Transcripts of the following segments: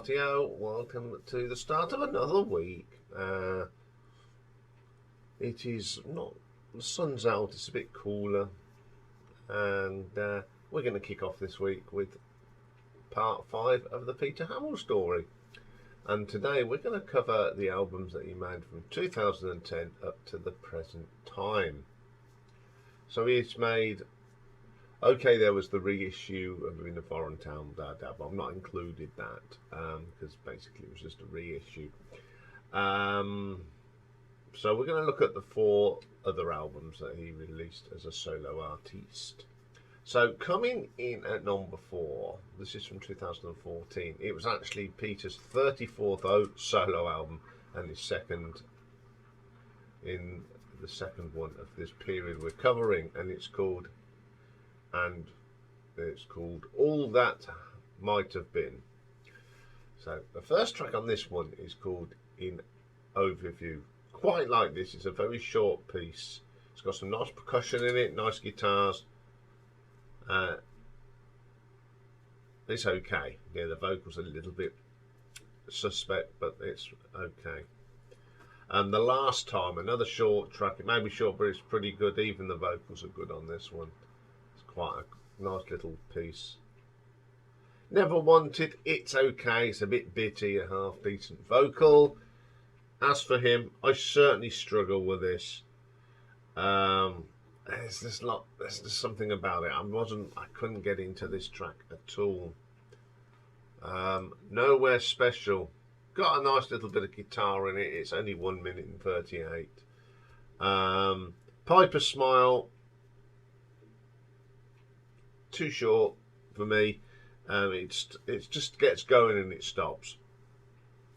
RTO. Welcome to the start of another week. It is not, the sun's out, it's a bit cooler, and we're going to kick off this week with part 5 of the Peter Hammill story. And today we're going to cover the albums that he made from 2010 up to the present time. So he's made, okay, there was the reissue of In a Foreign Town, but I've not included that because basically it was just a reissue. So we're going to look at the 4 other albums that he released as a solo artiste. So coming in at number 4, this is from 2014. It was actually Peter's 34th solo album and his second in the second one of this period we're covering, and it's called All That Might Have Been. So the first track on this one is called In Overview. Quite like this. It's a very short piece. It's got some nice percussion in it, nice guitars. It's okay. Yeah, the vocals are a little bit suspect, but it's okay. And the last time, another short track. It may be short, but it's pretty good. Even the vocals are good on this one. It's quite a nice little piece. Never Wanted, it's okay. It's a bit bitty, a half decent vocal. As for him, I certainly struggle with this. There's just something about it. I couldn't get into this track at all. Nowhere Special. Got a nice little bit of guitar in it. It's only 1 minute and 38. Piper Smile. Too short for me. It just gets going and it stops.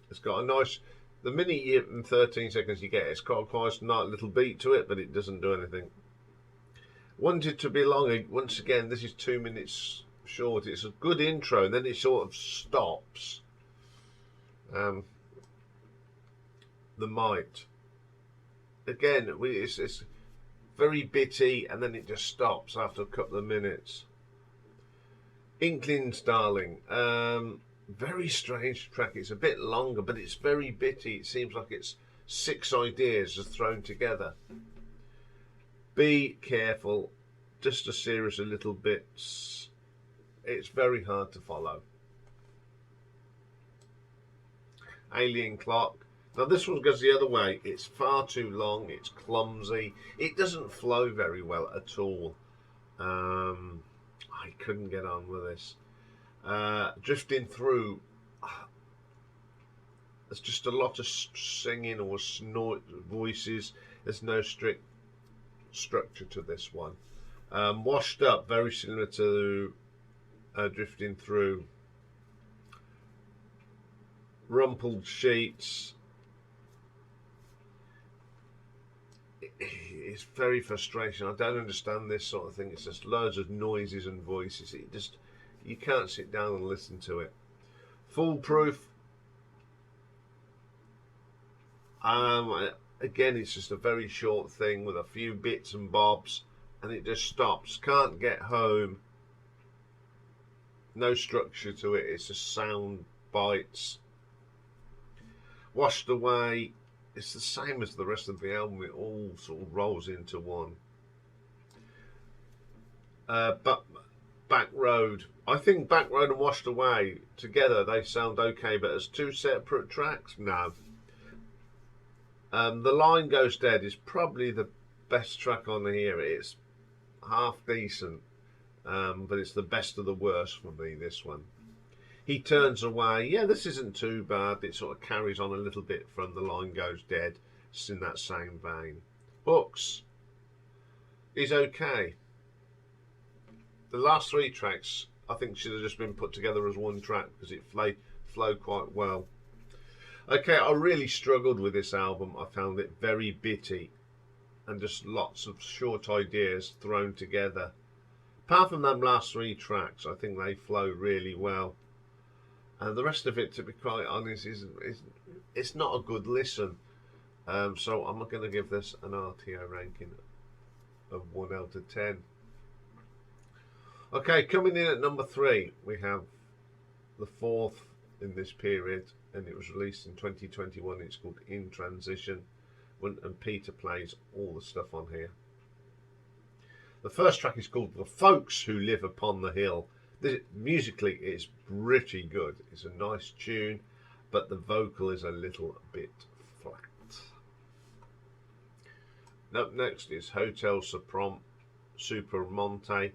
It's got a nice, the minute and 13 seconds you get, it's got quite a nice little beat to it, but it doesn't do anything. Wanted to Be Longer. Once again, this is 2 minutes short. It's a good intro, and then it sort of stops. The Might. Again, it's very bitty, and then it just stops after a couple of minutes. Inklings, Darling. Very strange track. It's a bit longer, but it's very bitty. It seems like it's 6 ideas just thrown together. Be Careful. Just a series of little bits. It's very hard to follow. Alien Clock. Now this one goes the other way. It's far too long. It's clumsy. It doesn't flow very well at all. I couldn't get on with this. Drifting Through. There's just a lot of singing or snort voices. There's no strict structure to this one. Washed Up, very similar to Drifting Through. Rumpled Sheets. It's very frustrating. I don't understand this sort of thing. It's just loads of noises and voices. You can't sit down and listen to it. Foolproof. Again, it's just a very short thing with a few bits and bobs, and it just stops. Can't Get Home. No structure to it. It's just sound bites. Washed Away. It's the same as the rest of the album. It all sort of rolls into one. But Back Road. I think Back Road and Washed Away together, they sound okay, but as 2 separate tracks, no. The Line Goes Dead is probably the best track on here. It's half decent, but it's the best of the worst for me, this one. He Turns Away. Yeah, this isn't too bad. It sort of carries on a little bit from The Line Goes Dead. It's in that same vein. Hooks is okay. The last 3 tracks, I think, should have just been put together as one track because it flowed quite well. Okay, I really struggled with this album. I found it very bitty and just lots of short ideas thrown together. Apart from them last 3 tracks, I think they flow really well. And the rest of it, to be quite honest, it's not a good listen. So I'm going to give this an RTO ranking of 1 out of 10. Okay, coming in at number 3, we have the 4th in this period, and it was released in 2021. It's called In Transition, and Peter plays all the stuff on here. The first track is called The Folks Who Live Upon the Hill. Musically, it's pretty good. It's a nice tune, but the vocal is a little bit flat. Up next is Hotel Supermonte.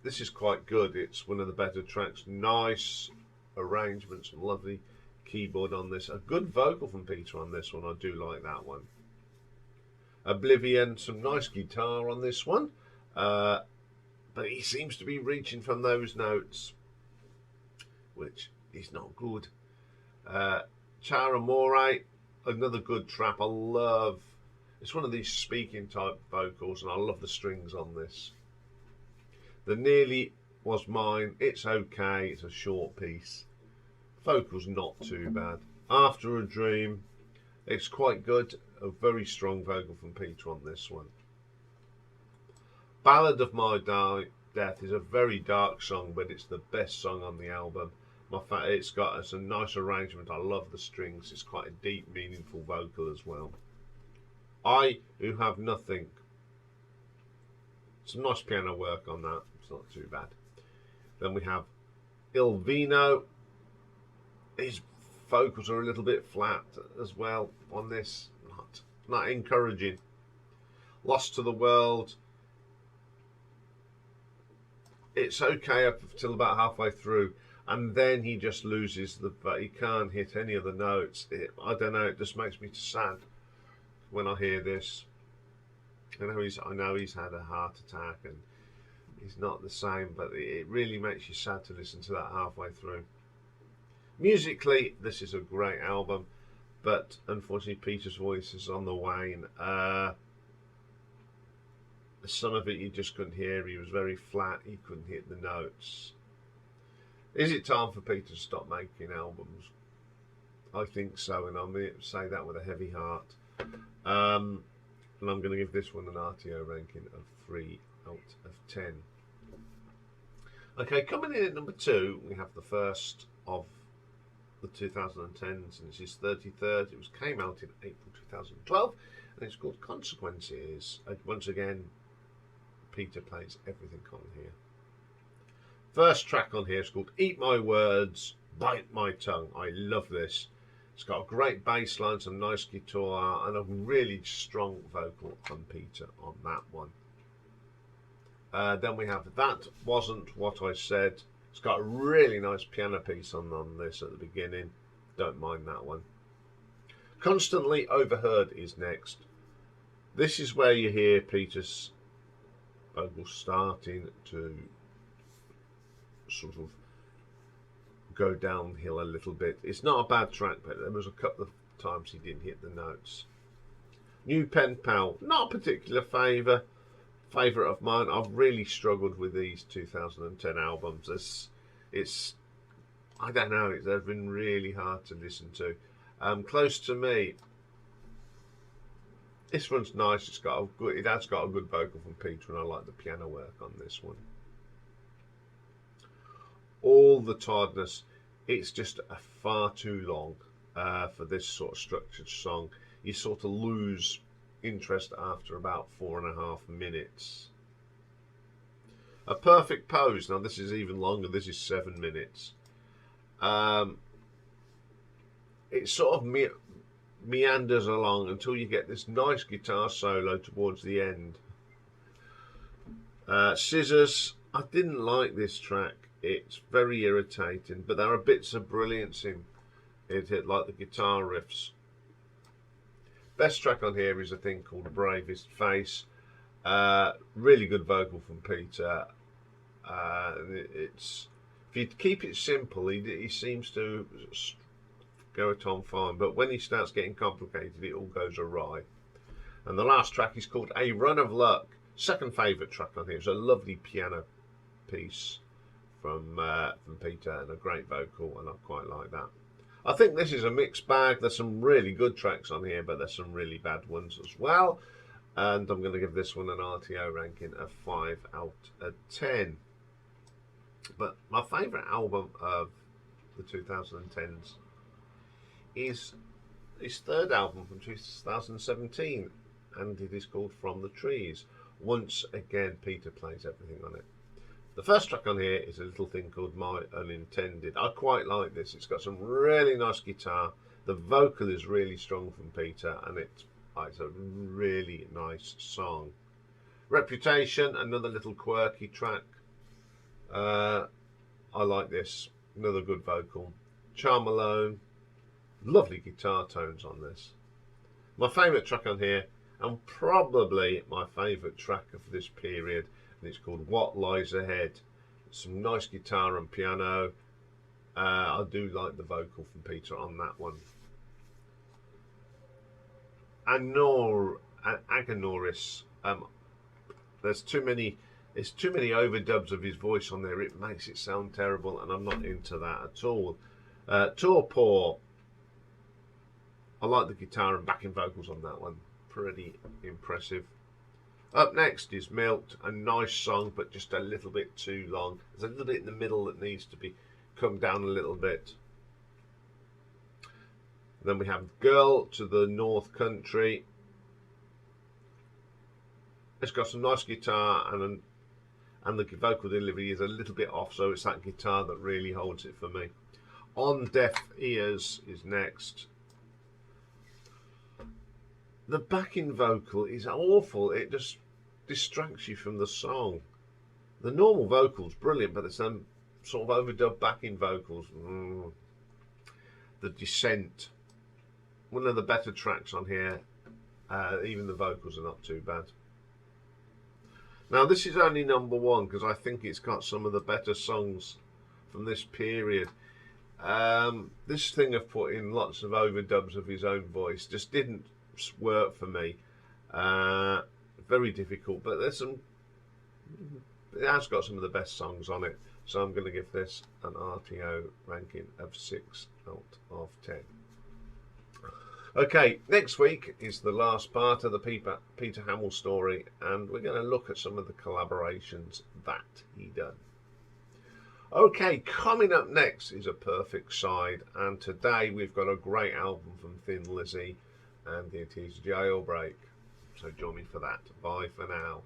This is quite good. It's one of the better tracks. Nice arrangements, lovely keyboard on this. A good vocal from Peter on this one. I do like that one. Oblivion, some nice guitar on this one. But he seems to be reaching from those notes, which is not good. Chara More, another good trap. I love, it's one of these speaking type vocals, and I love the strings on this. The Nearly Was Mine, it's okay, it's a short piece. Vocals not too bad. After a Dream, it's quite good. A very strong vocal from Peter on this one. Ballad of My Death is a very dark song, but it's the best song on the album. It's a nice arrangement. I love the strings. It's quite a deep, meaningful vocal as well. I Who Have Nothing. Some nice piano work on that. It's not too bad. Then we have Il Vino. His vocals are a little bit flat as well on this. Not encouraging. Lost to the World. It's okay up till about halfway through, and then he just loses he can't hit any of the notes. I don't know, it just makes me sad when I hear this. I know he's had a heart attack and he's not the same, but it really makes you sad to listen to that halfway through. Musically, this is a great album, but unfortunately Peter's voice is on the wane. Some of it you just couldn't hear. He was very flat. He couldn't hit the notes. Is it time for Peter to stop making albums? I think so, and I'm going to say that with a heavy heart. And I'm going to give this one an RTO ranking of 3 out of 10. Okay, coming in at number 2, we have the first of the 2010s, and it's his 33rd. It came out in April 2012, and it's called Consequences. Once again, Peter plays everything on here. First track on here is called Eat My Words, Bite My Tongue. I love this. It's got a great bass line, some nice guitar, and a really strong vocal from Peter on that one. Then we have That Wasn't What I Said. It's got a really nice piano piece on this at the beginning. Don't mind that one. Constantly Overheard is next. This is where you hear Peter's vocal starting to sort of go downhill a little bit. It's not a bad track, but there was a couple of times he didn't hit the notes. New Pen Pal, not a particular favourite of mine. I've really struggled with these 2010 albums. It's I don't know, they've been really hard to listen to. Close to Me, this one's nice. It has got a good vocal from Peter, and I like the piano work on this one. All the Tiredness, it's just far too long for this sort of structured song. You sort of lose interest after about 4.5 minutes. A Perfect Pose, now this is even longer. This is 7 minutes. It sort of meanders along until you get this nice guitar solo towards the end. Scissors, I didn't like this track. It's very irritating, but there are bits of brilliance in it, like the guitar riffs. Best track on here is a thing called Bravest Face. Really good vocal from Peter. If you keep it simple, he seems to go it on fine, but when he starts getting complicated, it all goes awry. And the last track is called A Run of Luck. Second favourite track on here is a lovely piano piece from Peter, and a great vocal, and I quite like that. I think this is a mixed bag. There's some really good tracks on here, but there's some really bad ones as well. And I'm going to give this one an RTO ranking of 5 out of 10. But my favourite album of the 2010s, is his third album from 2017, and it is called From the Trees. Once again, Peter plays everything on it. The first track on here is a little thing called My Unintended. I quite like this. It's got some really nice guitar. The vocal is really strong from Peter, and it's a really nice song. Reputation, another little quirky track. I like this. Another good vocal. Charm Alone. Lovely guitar tones on this. My favourite track on here, and probably my favourite track of this period, and it's called What Lies Ahead. Some nice guitar and piano. I do like the vocal from Peter on that one. Aganoris. There's too many overdubs of his voice on there. It makes it sound terrible, and I'm not into that at all. Torpor. I like the guitar and backing vocals on that one. Pretty impressive. Up next is Milked, a nice song, but just a little bit too long. There's a little bit in the middle that needs to be come down a little bit. Then we have Girl to the North Country. It's got some nice guitar, and the vocal delivery is a little bit off, so it's that guitar that really holds it for me. On Deaf Ears is next. The backing vocal is awful. It just distracts you from the song. The normal vocal's brilliant, but there's some sort of overdub backing vocals. The Descent. One of the better tracks on here. Even the vocals are not too bad. Now this is only number one because I think it's got some of the better songs from this period. This thing of putting lots of overdubs of his own voice just didn't work for me. Very difficult, but it has got some of the best songs on it, so I'm going to give this an RTO ranking of 6 out of 10. Okay, next week is the last part of the Peter Hammill story, and we're going to look at some of the collaborations that he done. Okay, coming up next is A Perfect Side, and today we've got a great album from Thin Lizzy, and it is Jailbreak. So join me for that. Bye for now.